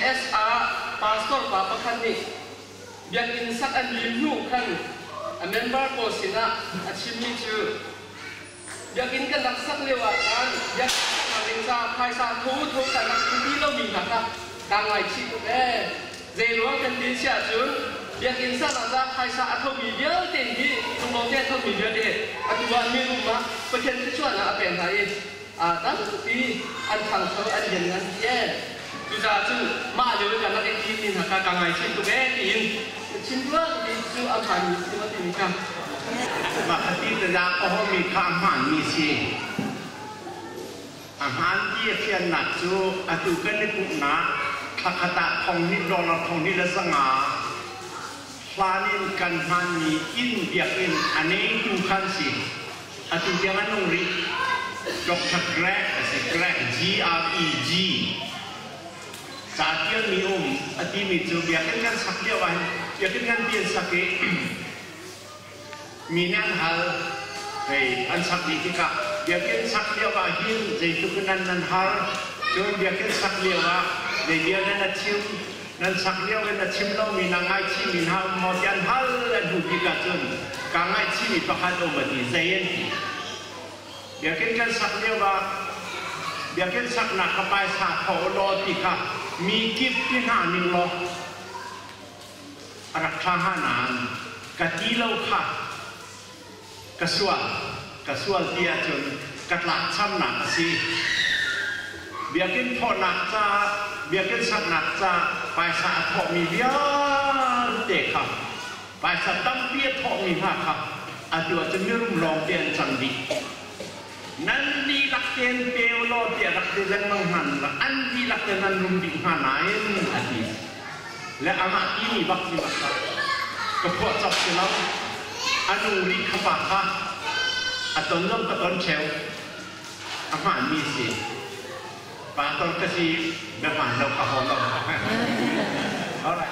MSR Pastor Papa Khani biak in sak an limnu khan a member ko sina achimni chu biak in kan laksak lewa kan biak ring sa khai sa thu sa nak ti lo mi ha ka ngai chi ku e ze luang kan tin sia chun biak in sa na za khai sa a tho mi bial ten hi tung lo te tho mi bial de a tu wan mi ru ma pa ken ti chuan na a pen hai a tan ti an thang tho an yen nan ye tu za chu ma le kan na ti ni ha ka ngai chi ku e tin chin luang ti chu a phan mi ti ma ti ni kaมาคดีแต่ละก็มีข้ามันมีสิอาหารที่เพียงหนักจูอาตุกันในปุ่นนะขักตะทองนิดรอทองนิดละสง่าพลานินกันมันมีอินเบียกินอันนี้ดูขันสิอาตุยังอันนงริจกชักแกรกสิแกรก GREG สาเทียนมีอาทิมีจูเบียกินกันสักเดียววันเบียกินกันเปลี่ยนสักเกมีนั่งหัลเฮ้ยอันสักดีที่กับเบียกินสักเดียวว่าหินใจทุกนั้นนั่นหัลจนเบียกินสักเดียวว่าเดี๋ยวนั้นชิมนั้นสักเดียวนั้นชิมเรามีนางไอชิมีหัลหมดยันหัลและดูดีกับจนกางไอชิมีประคันอมดีใจเย็นเบียกินกันสักเดียวว่าเบียกินสักหนักกับไปสาเขารอที่กับมีกิฟที่หาหนึ่งรอรักษาหานานกะทิเราค่ะกระสวลเตียจนกระหลักช้ำหนักสิเบียกินพอหนักจ้าเบียกินสักหนักจ้าไปสะทอมีเบียเด็กครับไปสะตั้มเบียทอมีห้าครับอาจจะไม่รุ่มรองเตียนจังดีนั่นดีหลักเตียนเปลวโลเตียหลักเตียนมังหันอันดีหลักเตียนนั้นรุ่มดิ่งหาไหนอาทิตย์และอามาที่มีบักที่บักครับก็พอจับเสร็จแล้วอนุริขบะค่ะอัตโนมัติตอนเช้าอาหารมีสิปาตอนกระชีแบบหวานเราขับของเราเอาละ